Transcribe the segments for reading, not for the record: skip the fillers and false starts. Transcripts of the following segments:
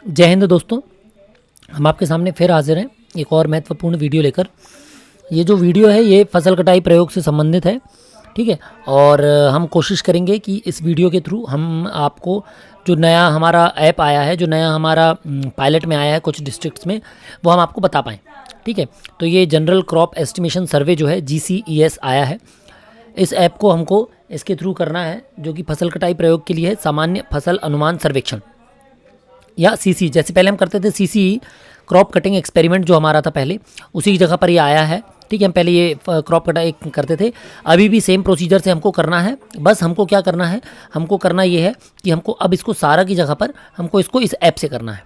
जय हिंद दोस्तों, हम आपके सामने फिर हाजिर हैं एक और महत्वपूर्ण वीडियो लेकर। ये जो वीडियो है ये फसल कटाई प्रयोग से संबंधित है, ठीक है। और हम कोशिश करेंगे कि इस वीडियो के थ्रू हम आपको जो नया हमारा ऐप आया है, जो नया हमारा पायलट में आया है कुछ डिस्ट्रिक्ट्स में, वो हम आपको बता पाएँ, ठीक है। तो ये जनरल क्रॉप एस्टिमेशन सर्वे जो है GCES आया है। इस ऐप को हमको इसके थ्रू करना है, जो कि फसल कटाई प्रयोग के लिए है, सामान्य फसल अनुमान सर्वेक्षण या CC। जैसे पहले हम करते थे CC क्रॉप कटिंग एक्सपेरिमेंट जो हमारा था पहले, उसी की जगह पर ये आया है, ठीक है। हम पहले ये क्रॉप कटाई करते थे, अभी भी सेम प्रोसीजर से हमको करना है। बस हमको क्या करना है, हमको करना ये है कि हमको अब इसको सारा की जगह पर हमको इसको इस ऐप से करना है,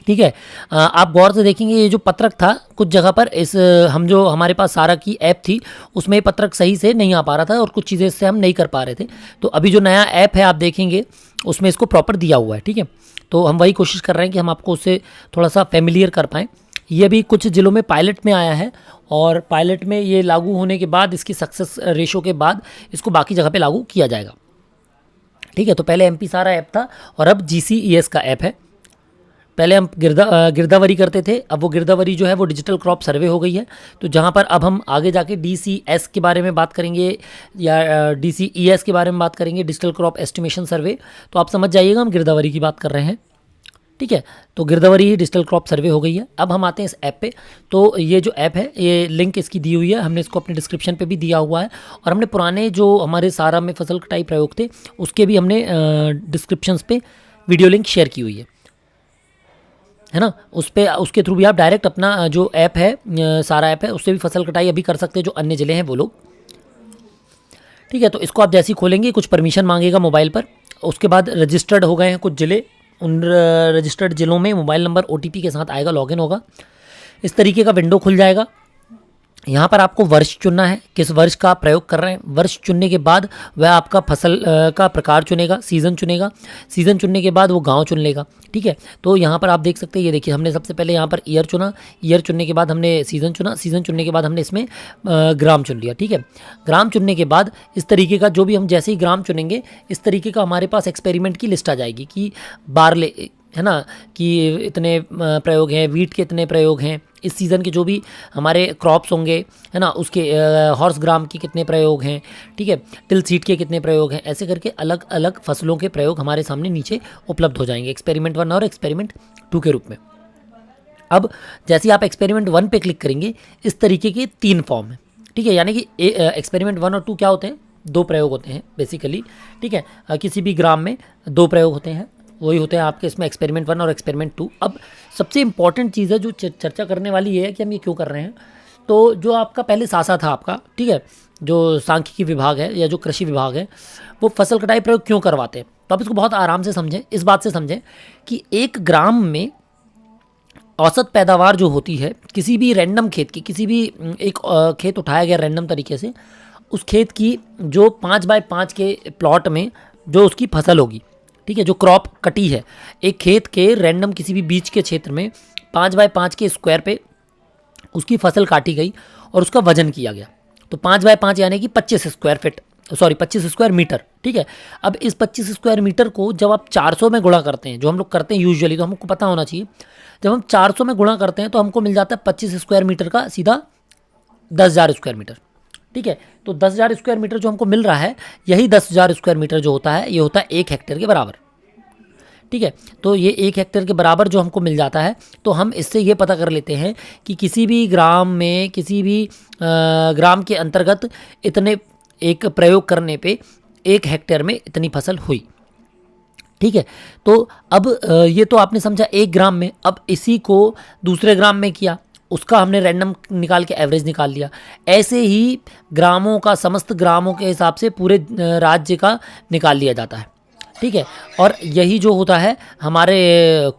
ठीक है। आप गौर से देखेंगे ये जो पत्रक था कुछ जगह पर इस हम जो हमारे पास सारा की ऐप थी उसमें ये पत्रक सही से नहीं आ पा रहा था और कुछ चीज़ें इससे हम नहीं कर पा रहे थे। तो अभी जो नया ऐप है आप देखेंगे उसमें इसको प्रॉपर दिया हुआ है, ठीक है। तो हम वही कोशिश कर रहे हैं कि हम आपको उससे थोड़ा सा फेमिलियर कर पाएँ। ये भी कुछ ज़िलों में पायलट में आया है और पायलट में ये लागू होने के बाद, इसकी सक्सेस रेशो के बाद इसको बाकी जगह पे लागू किया जाएगा, ठीक है। तो पहले MP सारा ऐप था और अब GCES का ऐप है। पहले हम गिरदावरी करते थे, अब वो गिरदावरी जो है वो डिजिटल क्रॉप सर्वे हो गई है। तो जहाँ पर अब हम आगे जाके DCS के बारे में बात करेंगे या DCES के बारे में बात करेंगे, डिजिटल क्रॉप एस्टिमेशन सर्वे। तो आप समझ जाइएगा हम गिरदावरी की बात कर रहे हैं, ठीक है। तो गिरदावरी ही डिजिटल क्रॉप सर्वे हो गई है। अब हम आते हैं इस ऐप पे। तो ये जो ऐप है, ये लिंक इसकी दी हुई है, हमने इसको अपने डिस्क्रिप्शन पे भी दिया हुआ है और हमने पुराने जो हमारे सारा में फसल कटाई प्रयोग थे उसके भी हमने डिस्क्रिप्शंस पे वीडियो लिंक शेयर की हुई है ना। उस पर उसके थ्रू भी आप डायरेक्ट अपना जो ऐप है, सारा ऐप है, उससे भी फसल कटाई अभी कर सकते हैं जो अन्य ज़िले हैं वो लोग, ठीक है। तो इसको आप जैसे ही खोलेंगे कुछ परमिशन मांगेगा मोबाइल पर, उसके बाद रजिस्टर्ड हो गए हैं कुछ ज़िले, उन रजिस्टर्ड ज़िलों में मोबाइल नंबर OTP के साथ आएगा, लॉगिन होगा, इस तरीके का विंडो खुल जाएगा। यहाँ पर आपको वर्ष चुनना है, किस वर्ष का आप प्रयोग कर रहे हैं। वर्ष चुनने के बाद वह आपका फसल का प्रकार चुनेगा, सीज़न चुनेगा, सीज़न चुनने के बाद वो गांव चुन लेगा, ठीक है। तो यहाँ पर आप देख सकते हैं, ये देखिए हमने सबसे पहले यहाँ पर ईयर चुना, ईयर चुनने के बाद हमने सीज़न चुना, सीज़न चुनने के बाद हमने इसमें ग्राम चुन लिया, ठीक है। ग्राम चुनने के बाद इस तरीके का जो भी हम जैसे ही ग्राम चुनेंगे इस तरीके का हमारे पास एक्सपेरिमेंट की लिस्ट आ जाएगी कि बारले है ना, कि इतने प्रयोग हैं, वीट के इतने प्रयोग हैं, इस सीज़न के जो भी हमारे क्रॉप्स होंगे है ना उसके हॉर्स ग्राम के कितने प्रयोग हैं, ठीक है, टिल सीड के कितने प्रयोग हैं, ऐसे करके अलग अलग फसलों के प्रयोग हमारे सामने नीचे उपलब्ध हो जाएंगे एक्सपेरिमेंट 1 और एक्सपेरिमेंट 2 के रूप में। अब जैसे ही आप एक्सपेरिमेंट 1 पे क्लिक करेंगे इस तरीके के 3 फॉर्म हैं, ठीक है। यानी कि एक्सपेरिमेंट 1 और 2 क्या होते हैं, 2 प्रयोग होते हैं बेसिकली, ठीक है। किसी भी ग्राम में 2 प्रयोग होते हैं, वही होते हैं आपके इसमें एक्सपेरिमेंट 1 और एक्सपेरिमेंट 2। अब सबसे इंपॉर्टेंट चीज़ है जो चर्चा करने वाली ये है कि हम ये क्यों कर रहे हैं। तो जो आपका पहले सासा था आपका, ठीक है, जो सांख्यिकी विभाग है या जो कृषि विभाग है, वो फसल कटाई प्रयोग क्यों करवाते हैं। तो आप इसको बहुत आराम से समझें, इस बात से समझें कि एक ग्राम में औसत पैदावार जो होती है किसी भी रैंडम खेत की, किसी भी एक खेत उठाया गया रैंडम तरीके से, उस खेत की जो 5x5 के प्लॉट में जो उसकी फसल होगी, ठीक है, जो क्रॉप कटी है, एक खेत के रैंडम किसी भी बीच के क्षेत्र में 5x5 के स्क्वायर पे उसकी फसल काटी गई और उसका वजन किया गया। तो 5x5 यानी कि 25 स्क्वायर मीटर, ठीक है। अब इस 25 स्क्वायर मीटर को जब आप 400 में गुणा करते हैं, जो हम लोग करते हैं यूजुअली, तो हमको पता होना चाहिए, जब हम 400 में गुणा करते हैं तो हमको मिल जाता है 25 स्क्वायर मीटर का सीधा 10,000 स्क्वायर मीटर, ठीक है। तो 10,000 स्क्वायर मीटर जो हमको मिल रहा है, यही 10,000 स्क्वायर मीटर जो होता है ये होता है 1 हेक्टेयर के बराबर, ठीक है। तो ये 1 हेक्टेयर के बराबर जो हमको मिल जाता है, तो हम इससे ये पता कर लेते हैं कि किसी भी ग्राम में, किसी भी ग्राम के अंतर्गत इतने एक प्रयोग करने पे 1 हेक्टेयर में इतनी फसल हुई, ठीक है। तो अब ये तो आपने समझा एक ग्राम में। अब इसी को दूसरे ग्राम में किया, उसका हमने रैंडम निकाल के एवरेज निकाल लिया। ऐसे ही ग्रामों का, समस्त ग्रामों के हिसाब से पूरे राज्य का निकाल लिया जाता है, ठीक है। और यही जो होता है हमारे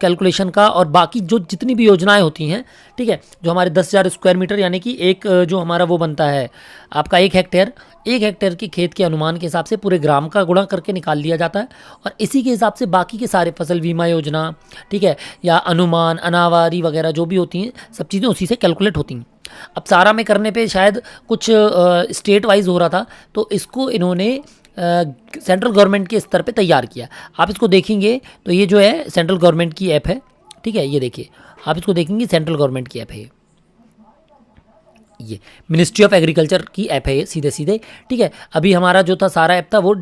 कैलकुलेशन का, और बाकी जो जितनी भी योजनाएं होती हैं, ठीक है, जो हमारे 10,000 स्क्वायर मीटर यानी कि एक जो हमारा वो बनता है आपका 1 हेक्टेयर, 1 हेक्टेयर के खेत के अनुमान के हिसाब से पूरे ग्राम का गुणा करके निकाल लिया जाता है और इसी के हिसाब से बाकी के सारे फसल बीमा योजना, ठीक है, या अनुमान, अनावारी वगैरह जो भी होती हैं सब चीज़ें उसी से कैलकुलेट होती हैं। अब सारा में करने पे शायद कुछ स्टेट वाइज हो रहा था, तो इसको इन्होंने सेंट्रल गवर्नमेंट के स्तर पे तैयार किया। आप इसको देखेंगे तो ये जो है सेंट्रल गवर्नमेंट की ऐप है, ठीक है। ये देखिए, आप इसको देखेंगे सेंट्रल गवर्नमेंट की ऐप है ये मिनिस्ट्री ऑफ एग्रीकल्चर की ऐप है ये सीधे सीधे, ठीक है। अभी हमारा जो था सारा ऐप था वो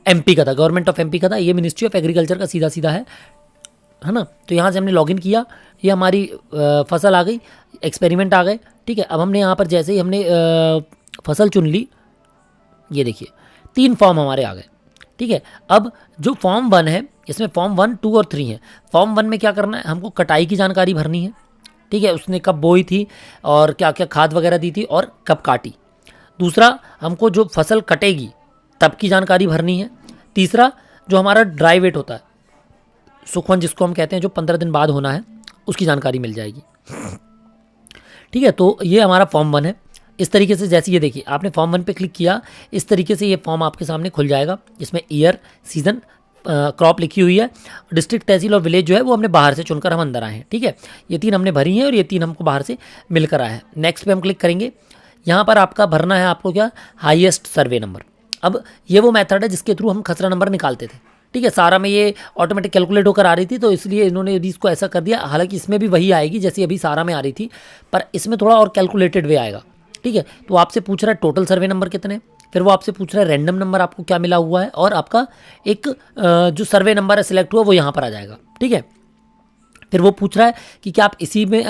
एमपी का था, गवर्नमेंट ऑफ एमपी का था। ये मिनिस्ट्री ऑफ एग्रीकल्चर का सीधा सीधा है ना। तो यहाँ से हमने लॉगिन किया, ये हमारी फसल आ गई, एक्सपेरिमेंट आ गए, ठीक है। अब हमने यहाँ पर जैसे ही हमने फसल चुन ली, ये देखिए 3 फॉर्म हमारे आ गए, ठीक है। अब जो फॉर्म 1 है इसमें फॉर्म 1, 2 और 3 है। फॉर्म 1 में क्या करना है, हमको कटाई की जानकारी भरनी है, ठीक है। उसने कब बोई थी और क्या क्या खाद वगैरह दी थी और कब काटी। दूसरा, हमको जो फसल कटेगी तब की जानकारी भरनी है। तीसरा, जो हमारा ड्राई वेट होता है, सुखवन जिसको हम कहते हैं, जो 15 दिन बाद होना है, उसकी जानकारी मिल जाएगी, ठीक है। तो ये हमारा फॉर्म 1 है। इस तरीके से जैसे ये देखिए, आपने फॉर्म 1 पे क्लिक किया, इस तरीके से ये फॉर्म आपके सामने खुल जाएगा। इसमें ईयर, सीजन, क्रॉप लिखी हुई है। डिस्ट्रिक्ट, तहसील और विलेज जो है वो हमने बाहर से चुनकर हम अंदर आए हैं, ठीक है। ये 3 हमने भरी हैं और ये 3 हमको बाहर से मिलकर आए हैं। नेक्स्ट पे हम क्लिक करेंगे। यहाँ पर आपका भरना है आपको क्या, हाईएस्ट सर्वे नंबर। अब ये वो मेथड है जिसके थ्रू हम खसरा नंबर निकालते थे, ठीक है। सारा में ये ऑटोमेटिक कैलकुलेट होकर आ रही थी, तो इसलिए इन्होंने अभी इसको ऐसा कर दिया। हालांकि इसमें भी वही आएगी जैसे अभी सारा में आ रही थी, पर इसमें थोड़ा और कैलकुलेटेड वे आएगा, ठीक है। तो आपसे पूछ रहा है टोटल सर्वे नंबर कितने, फिर वो आपसे पूछ रहा है रैंडम नंबर आपको क्या मिला हुआ है, और आपका एक जो सर्वे नंबर है सिलेक्ट हुआ वो यहाँ पर आ जाएगा, ठीक है। फिर वो पूछ रहा है कि क्या आप इसी में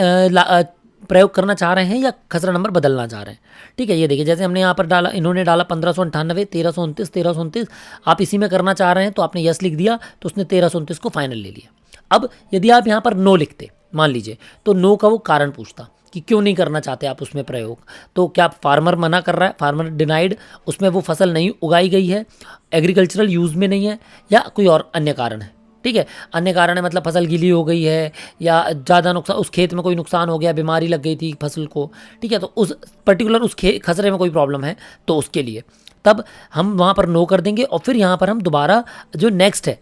प्रयोग करना चाह रहे हैं या खसरा नंबर बदलना चाह रहे हैं, ठीक है। ये देखिए, जैसे हमने यहाँ पर डाला, इन्होंने डाला 1598, 1329, 1329, आप इसी में करना चाह रहे हैं तो आपने यस लिख दिया, तो उसने 1329 को फाइनल ले लिया। अब यदि आप यहाँ पर नो लिखते मान लीजिए, तो नो का वो कारण पूछता कि क्यों नहीं करना चाहते आप उसमें प्रयोग। तो क्या फार्मर मना कर रहा है, फार्मर डिनाइड, उसमें वो फसल नहीं उगाई गई है, एग्रीकल्चरल यूज़ में नहीं है, या कोई और अन्य कारण है, ठीक है। अन्य कारण है मतलब फसल गीली हो गई है, या ज़्यादा नुकसान, उस खेत में कोई नुकसान हो गया, बीमारी लग गई थी फसल को, ठीक है। तो उस पर्टिकुलर उस खसरे में कोई प्रॉब्लम है तो उसके लिए तब हम वहाँ पर नो कर देंगे। और फिर यहाँ पर हम दोबारा जो नेक्स्ट है,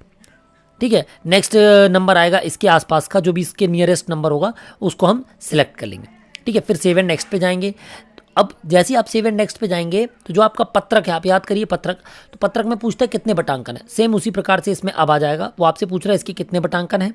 ठीक है, नेक्स्ट नंबर आएगा इसके आसपास का, जो भी इसके नियरेस्ट नंबर होगा उसको हम सिलेक्ट कर लेंगे, ठीक है। फिर सेव एंड नेक्स्ट पे जाएंगे। अब जैसे ही आप सेव एंड नेक्स्ट पे जाएंगे तो जो आपका पत्रक है, आप याद करिए पत्रक, तो पत्रक में पूछता है कितने बटांकन है, सेम उसी प्रकार से इसमें अब आ जाएगा। वो आपसे पूछ रहा है इसके कितने बटांकन है,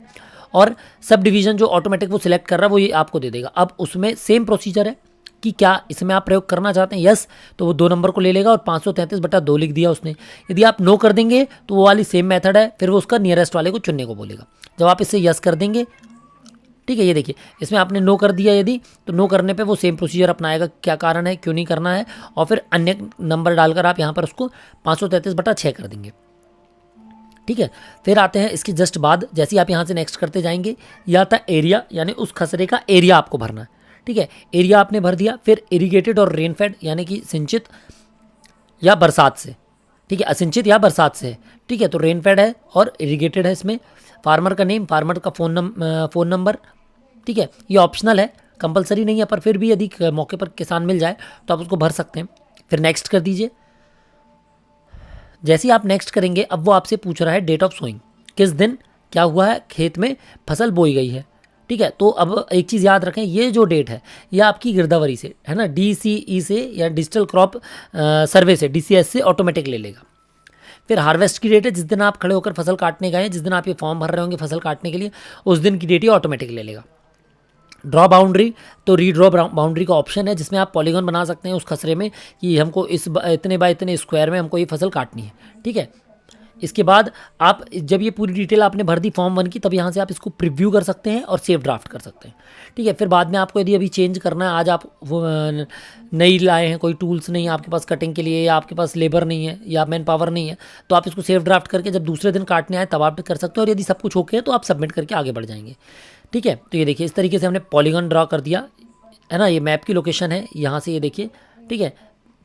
और सब डिवीज़न जो ऑटोमेटिक वो सिलेक्ट कर रहा है वो ये आपको दे देगा। अब उसमें सेम प्रोसीजर है कि क्या इसमें आप प्रयोग करना चाहते हैं, यस, तो वो 2 नंबर को ले लेगा और 533/2 लिख दिया उसने। यदि आप नो कर देंगे तो वो वाली सेम मेथड है, फिर वो उसका नियरेस्ट वाले को चुनने को बोलेगा। जब आप इसे यस कर देंगे, ठीक है, ये देखिए इसमें आपने नो कर दिया यदि, तो नो करने पे वो सेम प्रोसीजर अपनाएगा, क्या कारण है, क्यों नहीं करना है, और फिर अन्य नंबर डालकर आप यहाँ पर उसको 533/6 कर देंगे, ठीक है। फिर आते हैं इसके जस्ट बाद, जैसे ही आप यहाँ से नेक्स्ट करते जाएंगे, यह आता एरिया, यानी उस खसरे का एरिया आपको भरना है, ठीक है। एरिया आपने भर दिया। फिर इरीगेटेड और रेनफेड, यानी कि सिंचित या बरसात से, ठीक है, असिंचित या बरसात से, ठीक है। तो रेनफेड है और इरीगेटेड है इसमें। फार्मर का नेम, फार्मर का फ़ोन नंबर, ठीक है। ये ऑप्शनल है, कंपलसरी नहीं है, पर फिर भी यदि मौके पर किसान मिल जाए तो आप उसको भर सकते हैं। फिर नेक्स्ट कर दीजिए। जैसे ही आप नेक्स्ट करेंगे, अब वो आपसे पूछ रहा है डेट ऑफ सोइंग, किस दिन क्या हुआ है खेत में फसल बोई गई है, ठीक है। तो अब एक चीज़ याद रखें, ये जो डेट है ये आपकी गिरदावरी से है ना, DCE से या डिजिटल क्रॉप सर्वे से, DCS से ऑटोमेटिक ले लेगा। फिर हार्वेस्ट की डेट है, जिस दिन आप खड़े होकर फसल काटने गए हैं, जिस दिन आप ये फॉर्म भर रहे होंगे फसल काटने के लिए, उस दिन की डेट ये ऑटोमेटिक ले लेगा। ड्रॉ बाउंड्री, तो रीड्रॉ बाउंड्री का ऑप्शन है जिसमें आप पॉलीगॉन बना सकते हैं उस खसरे में कि हमको इस इतने बाय इतने स्क्वायर में हमको ये फसल काटनी है, ठीक है। इसके बाद आप जब ये पूरी डिटेल आपने भर दी फॉर्म 1 की, तब यहाँ से आप इसको प्रीव्यू कर सकते हैं और सेव ड्राफ्ट कर सकते हैं, ठीक है। फिर बाद में आपको यदि अभी चेंज करना है, आज आप नई लाए हैं, कोई टूल्स नहीं है आपके पास कटिंग के लिए, या आपके पास लेबर नहीं है या मैन पावर नहीं है, तो आप इसको सेव ड्राफ्ट करके जब दूसरे दिन काटने आए तब आप कर सकते हो। और यदि सब कुछ ओके है तो आप सबमिट करके आगे बढ़ जाएंगे, ठीक है। तो ये देखिए इस तरीके से हमने पॉलीगॉन ड्रॉ कर दिया है ना, ये मैप की लोकेशन है यहाँ से, ये देखिए, ठीक है।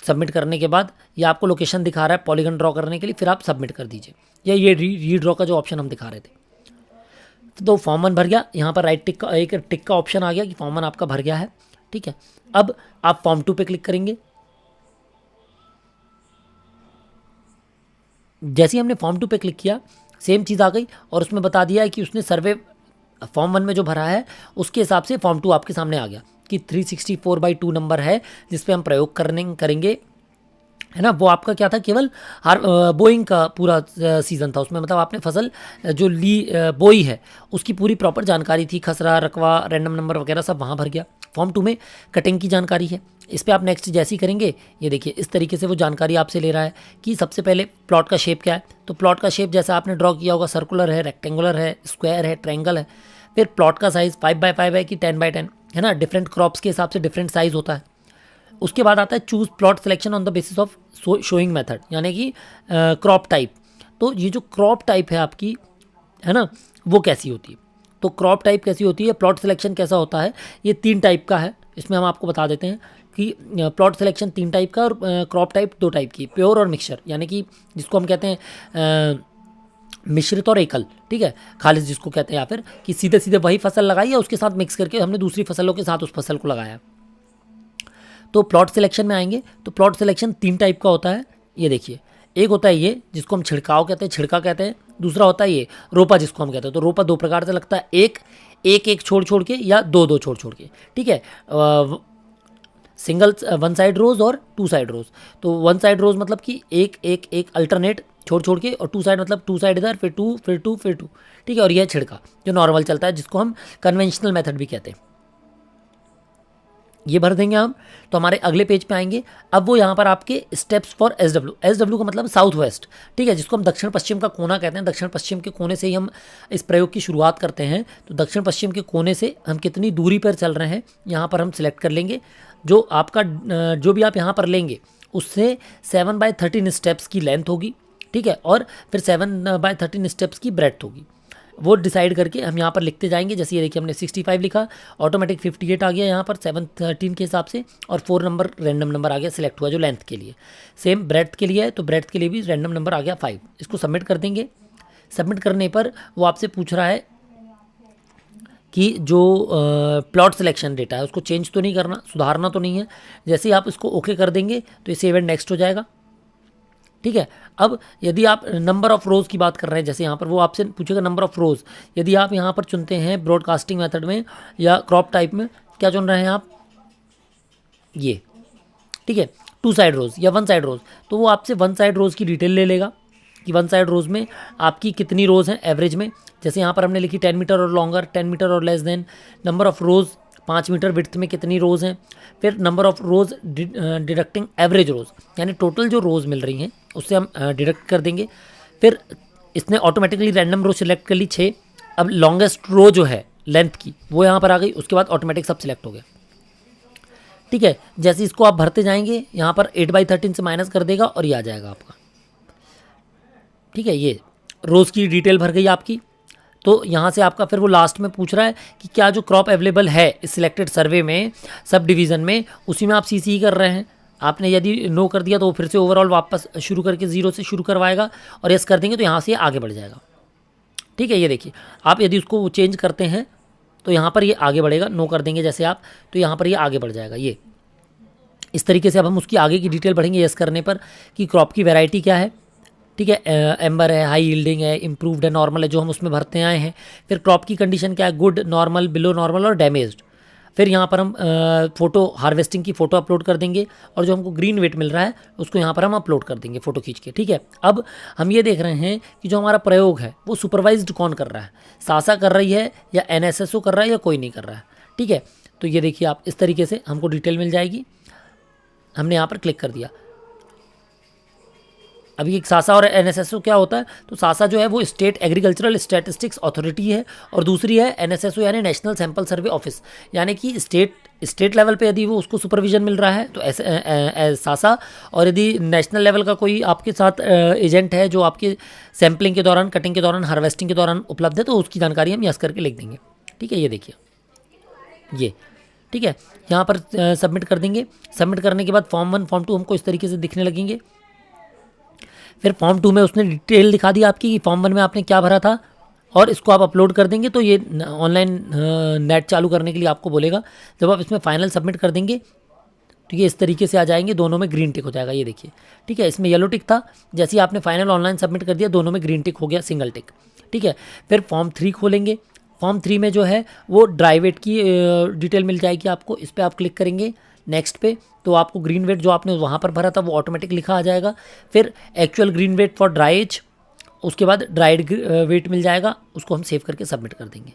सबमिट करने के बाद ये आपको लोकेशन दिखा रहा है पॉलीगॉन ड्रॉ करने के लिए, फिर आप सबमिट कर दीजिए। या ये रीड्रॉ का जो ऑप्शन हम दिखा रहे थे, तो फॉर्म 1 भर गया। यहाँ पर राइट टिक का एक टिक का ऑप्शन आ गया कि फॉर्म 1 आपका भर गया है, ठीक है। अब आप फॉर्म 2 पे क्लिक करेंगे। जैसे ही हमने फॉर्म 2 पे क्लिक किया, सेम चीज़ आ गई और उसमें बता दिया है कि उसने सर्वे फॉर्म 1 में जो भरा है उसके हिसाब से फॉर्म 2 आपके सामने आ गया कि 364/2 नंबर है जिस पे हम प्रयोग करेंगे है ना, वो आपका क्या था, केवल बोइंग का पूरा सीज़न था उसमें, मतलब आपने फसल जो ली बोई है उसकी पूरी प्रॉपर जानकारी थी, खसरा, रकवा, रैंडम नंबर वगैरह सब वहाँ भर गया। फॉर्म 2 में कटिंग की जानकारी है, इस पर आप नेक्स्ट जैसी करेंगे, ये देखिए इस तरीके से वो जानकारी आपसे ले रहा है कि सबसे पहले प्लॉट का शेप क्या है। तो प्लॉट का शेप जैसा आपने ड्रॉ किया होगा, सर्कुलर है, रेक्टेंगुलर है, स्क्वायर है, ट्रायंगल है। फिर प्लॉट का साइज़ 5x5 है कि 10x10 है ना, डिफरेंट क्रॉप्स के हिसाब से डिफरेंट साइज़ होता है। उसके बाद आता है choose plot selection on the basis of showing method, यानी कि क्रॉप टाइप। तो ये जो क्रॉप टाइप है आपकी, है ना, वो कैसी होती है। तो क्रॉप टाइप कैसी होती है, प्लॉट सिलेक्शन कैसा होता है, ये 3 टाइप का है। इसमें हम आपको बता देते हैं कि प्लॉट सिलेक्शन 3 टाइप का और क्रॉप टाइप 2 टाइप की, प्योर और मिक्सचर, यानी कि जिसको हम कहते हैं मिश्रित और एकल, ठीक है, खालिज जिसको कहते हैं, या फिर कि सीधे सीधे वही फसल लगाई है उसके साथ मिक्स करके हमने दूसरी फसलों के साथ उस फसल को लगाया। तो प्लॉट सिलेक्शन में आएंगे तो प्लॉट सिलेक्शन 3 टाइप का होता है। ये देखिए, एक होता है ये जिसको हम छिड़काव कहते हैं, छिड़का कहते हैं। दूसरा होता है ये रोपा जिसको हम कहते हैं। तो रोपा 2 प्रकार से लगता है, एक छोड़ के या 2 छोड़ के, ठीक है, सिंगल 1 साइड रोज और 2 साइड रोज। तो 1 साइड रोज मतलब कि एक अल्टरनेट छोड़ के, और 2 साइड मतलब 2 साइड इधर, फिर 2 फिर 2 फिर 2, ठीक है। और यह छिड़का जो नॉर्मल चलता है, जिसको हम कन्वेंशनल मेथड भी कहते हैं। ये भर देंगे हम, तो हमारे अगले पेज पे आएंगे। अब वो यहाँ पर आपके स्टेप्स फॉर एसडब्ल्यू का मतलब साउथ वेस्ट, ठीक है, जिसको हम दक्षिण पश्चिम का कोना कहते हैं। दक्षिण पश्चिम के कोने से ही हम इस प्रयोग की शुरुआत करते हैं। तो दक्षिण पश्चिम के कोने से हम कितनी दूरी पर चल रहे हैं यहाँ पर हम सिलेक्ट कर लेंगे। जो आपका जो भी आप यहाँ पर लेंगे उससे 7/13 स्टेप्स की लेंथ होगी, ठीक है, और फिर 7/13 स्टेप्स की ब्रेड्थ होगी। वो डिसाइड करके हम यहाँ पर लिखते जाएंगे। जैसे ये देखिए हमने 65 लिखा, ऑटोमेटिक 58 आ गया यहाँ पर 7/13 के हिसाब से, और 4 नंबर रैंडम नंबर आ गया सिलेक्ट हुआ जो लेंथ के लिए। सेम ब्रेड्थ के लिए है, तो ब्रेड्थ के लिए भी रैंडम नंबर आ गया 5। इसको सबमिट कर देंगे। सबमिट करने पर वो आपसे पूछ रहा है कि जो प्लॉट सिलेक्शन डेटा है उसको चेंज तो नहीं करना, सुधारना तो नहीं है। जैसे ही आप इसको ओके कर देंगे तो ये सेव एंड नेक्स्ट हो जाएगा, ठीक है। अब यदि आप नंबर ऑफ रोज़ की बात कर रहे हैं, जैसे यहाँ पर वो आपसे पूछेगा नंबर ऑफ रोज़, यदि आप यहाँ पर चुनते हैं ब्रॉडकास्टिंग मेथड में या क्रॉप टाइप में, क्या चुन रहे हैं आप, ये, ठीक है, 2 साइड रोज़ या 1 साइड रोज़, तो वो आपसे 1 साइड रोज़ की डिटेल ले लेगा कि 1 साइड रोज़ में आपकी कितनी रोज़ हैं एवरेज में। जैसे यहाँ पर हमने लिखी 10 मीटर और लॉन्गर, 10 मीटर और less than, number of rows 5 metre width में कितनी रोज़ हैं, फिर number of rows deducting average rows, यानी टोटल जो रोज़ मिल रही हैं उससे हम डिडक्ट कर देंगे। फिर इसने ऑटोमेटिकली रैंडम रो सिलेक्ट कर ली 6। अब लॉन्गेस्ट रो जो है लेंथ की वो यहाँ पर आ गई, उसके बाद ऑटोमेटिक सब सिलेक्ट हो गया, ठीक है। जैसे इसको आप भरते जाएंगे यहाँ पर 8/13 से माइनस कर देगा और ये आ जाएगा आपका, ठीक है। ये रोज़ की डिटेल भर गई आपकी। तो यहाँ से आपका फिर वो लास्ट में पूछ रहा है कि क्या जो क्रॉप अवेलेबल है इस सिलेक्टेड सर्वे में, सब डिवीज़न में, उसी में आप सीसी कर रहे हैं। आपने यदि नो कर दिया तो वो फिर से ओवरऑल वापस शुरू करके 0 से शुरू करवाएगा, और यस कर देंगे तो यहाँ से आगे बढ़ जाएगा, ठीक है। ये देखिए, आप यदि उसको चेंज करते हैं तो यहाँ पर ये आगे बढ़ेगा, नो कर देंगे जैसे आप, तो यहाँ पर ये आगे बढ़ जाएगा। ये इस तरीके से अब हम उसकी आगे की डिटेल बढ़ेंगे यस करने पर कि क्रॉप की वैरायटी क्या है, ठीक है, एम्बर है, हाई यील्डिंग है, इम्प्रूव्ड है, नॉर्मल है, जो हम उसमें भरते आए हैं। फिर क्रॉप की कंडीशन क्या है, गुड, नॉर्मल, बिलो नॉर्मल और डैमेज्ड। फिर यहाँ पर हम फ़ोटो हार्वेस्टिंग की फ़ोटो अपलोड कर देंगे, और जो हमको ग्रीन वेट मिल रहा है उसको यहाँ पर हम अपलोड कर देंगे फ़ोटो खींच के, ठीक है। अब हम ये देख रहे हैं कि जो हमारा प्रयोग है वो सुपरवाइज्ड कौन कर रहा है, सासा कर रही है या NSSO कर रहा है या कोई नहीं कर रहा है, ठीक है। तो ये देखिए आप इस तरीके से हमको डिटेल मिल जाएगी। हमने यहाँ पर क्लिक कर दिया। अभी एक सासा और NSSO क्या होता है, तो सासा जो है वो स्टेट एग्रीकल्चरल स्टैटिस्टिक्स अथॉरिटी है, और दूसरी है NSSO यानी नेशनल सैंपल सर्वे ऑफिस, यानी कि स्टेट लेवल पे यदि वो उसको सुपरविजन मिल रहा है तो सासा, और यदि नेशनल लेवल का कोई आपके साथ एजेंट है जो आपके सैम्पलिंग के दौरान, कटिंग के दौरान, हार्वेस्टिंग के दौरान उपलब्ध है, तो उसकी जानकारी हम यस करके लिख देंगे, ठीक है। ये देखिए ये, ठीक है, यहाँ पर सबमिट कर देंगे। सबमिट करने के बाद फॉर्म 1 फॉर्म 2 हमको इस तरीके से दिखने लगेंगे। फिर फॉर्म 2 में उसने डिटेल दिखा दी आपकी कि फॉर्म 1 में आपने क्या भरा था, और इसको आप अपलोड कर देंगे तो ये ऑनलाइन नेट चालू करने के लिए आपको बोलेगा। जब आप इसमें फाइनल सबमिट कर देंगे तो ये इस तरीके से आ जाएंगे, दोनों में ग्रीन टिक हो जाएगा, ये देखिए, ठीक है। इसमें येलो टिक था, जैसे ही आपने फाइनल ऑनलाइन सबमिट कर दिया दोनों में ग्रीन टिक हो गया, सिंगल टिक, ठीक है। फिर फॉर्म 3 खोलेंगे। फॉर्म 3 में जो है वो ड्राई वेट की डिटेल मिल जाएगी आपको। इस पर आप क्लिक करेंगे नेक्स्ट पे, तो आपको ग्रीन वेट जो आपने वहाँ पर भरा था वो ऑटोमेटिक लिखा आ जाएगा। फिर actual green weight for dry as, उसके बाद ड्राइड वेट मिल जाएगा, उसको हम सेव करके सबमिट कर देंगे।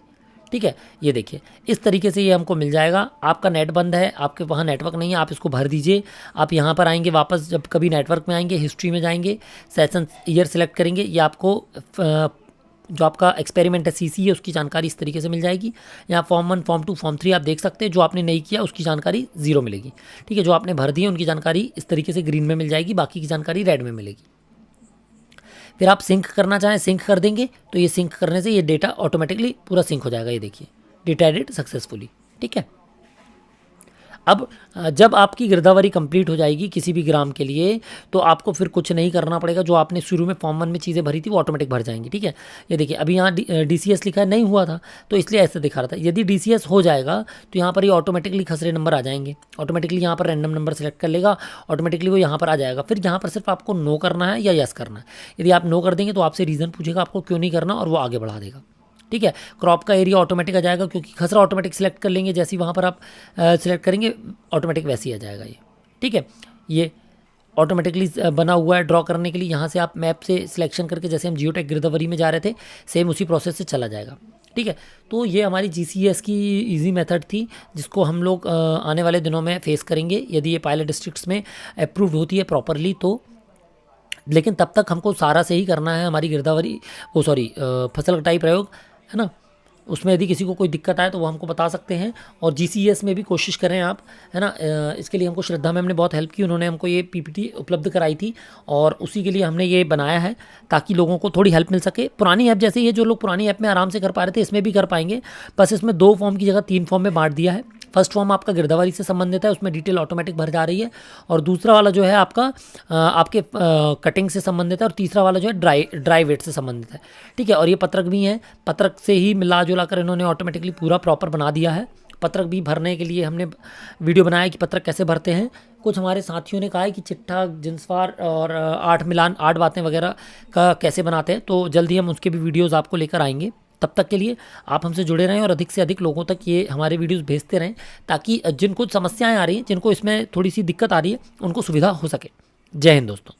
ठीक है, ये देखिए इस तरीके से ये हमको मिल जाएगा। आपका नेट बंद है, आपके वहाँ नेटवर्क नहीं है, आप इसको भर दीजिए। आप यहाँ पर आएंगे वापस, जब कभी नेटवर्क में आएंगे हिस्ट्री में जाएंगे, सेशन ईयर सेलेक्ट करेंगे, ये आपको जो आपका एक्सपेरिमेंट है सीसी है उसकी जानकारी इस तरीके से मिल जाएगी। यहाँ फॉर्म 1, फॉर्म 2, फॉर्म 3 आप देख सकते हैं। जो आपने नहीं किया उसकी जानकारी 0 मिलेगी। ठीक है, जो आपने भर दी है उनकी जानकारी इस तरीके से ग्रीन में मिल जाएगी, बाकी की जानकारी रेड में मिलेगी। फिर आप सिंक करना चाहें सिंक कर देंगे, तो ये सिंक करने से ये डेटा ऑटोमेटिकली पूरा सिंक हो जाएगा। ये देखिए डेटा एडिट सक्सेसफुली। ठीक है, अब जब आपकी गिरदावरी कंप्लीट हो जाएगी किसी भी ग्राम के लिए, तो आपको फिर कुछ नहीं करना पड़ेगा। जो आपने शुरू में फॉर्म 1 में चीज़ें भरी थी वो ऑटोमेटिक भर जाएंगी। ठीक है, ये देखिए अभी यहाँ DCS लिखा है, नहीं हुआ था तो इसलिए ऐसे दिखा रहा था। यदि DCS हो जाएगा तो यहाँ पर ये ऑटोमेटिकली खसरे नंबर आ जाएंगे, ऑटोमेटिकली यहाँ पर रैंडम नंबर सेलेक्ट कर लेगा, ऑटोमेटिकली वो यहाँ पर आ जाएगा। फिर यहाँ पर सिर्फ आपको नो करना है या यस करना है। यदि आप नो कर देंगे तो आपसे रीज़न पूछेगा आपको क्यों नहीं करना, और वो आगे बढ़ा देगा। ठीक है, क्रॉप का एरिया ऑटोमेटिक आ जाएगा, क्योंकि खसरा ऑटोमेटिक सेलेक्ट कर लेंगे, जैसे ही वहाँ पर आप सेलेक्ट करेंगे ऑटोमेटिक वैसे ही आ जाएगा ये। ठीक है, ये ऑटोमेटिकली बना हुआ है ड्रॉ करने के लिए। यहाँ से आप मैप से सिलेक्शन करके, जैसे हम जियोटेक गिरदावरी में जा रहे थे, सेम उसी प्रोसेस से चला जाएगा। ठीक है, तो ये हमारी GCS की इजी मेथड थी, जिसको हम लोग आने वाले दिनों में फेस करेंगे यदि ये पायलट डिस्ट्रिक्ट्स में अप्रूव्ड होती है प्रॉपरली तो। लेकिन तब तक हमको सारा से ही करना है हमारी गिरदावरी, फसल कटाई प्रयोग, है ना। उसमें यदि किसी को कोई दिक्कत आए तो वो हमको बता सकते हैं। और GCS में भी कोशिश करें आप, है ना। इसके लिए हमको श्रद्धा मैम ने बहुत हेल्प की, उन्होंने हमको ये PPT उपलब्ध कराई थी और उसी के लिए हमने ये बनाया है, ताकि लोगों को थोड़ी हेल्प मिल सके। पुरानी ऐप जैसे ही है, जो लोग पुरानी ऐप में आराम से कर पा रहे थे इसमें भी कर पाएंगे। बस इसमें 2 फॉर्म की जगह 3 फॉर्म में बांट दिया है। फर्स्ट फॉर्म आपका गिरदावरी से संबंधित है, उसमें डिटेल ऑटोमेटिक भर जा रही है, और दूसरा वाला जो है आपका आपके कटिंग से संबंधित है, और तीसरा वाला जो है ड्राई वेट से संबंधित है। ठीक है, और ये पत्रक भी है, पत्रक से ही मिला जुला कर इन्होंने ऑटोमेटिकली पूरा प्रॉपर बना दिया है। पत्रक भी भरने के लिए हमने वीडियो बनाया कि पत्रक कैसे भरते हैं। कुछ हमारे साथियों ने कहा है कि चिट्ठा, जिन्सवार और 8 मिलान 8 बातें वगैरह का कैसे बनाते हैं, तो जल्दी हम उसके भी वीडियोज़ आपको लेकर आएंगे। तब तक के लिए आप हमसे जुड़े रहें और अधिक से अधिक लोगों तक ये हमारे वीडियोस भेजते रहें, ताकि जिनको समस्याएं आ रही हैं, जिनको इसमें थोड़ी सी दिक्कत आ रही है, उनको सुविधा हो सके। जय हिंद दोस्तों।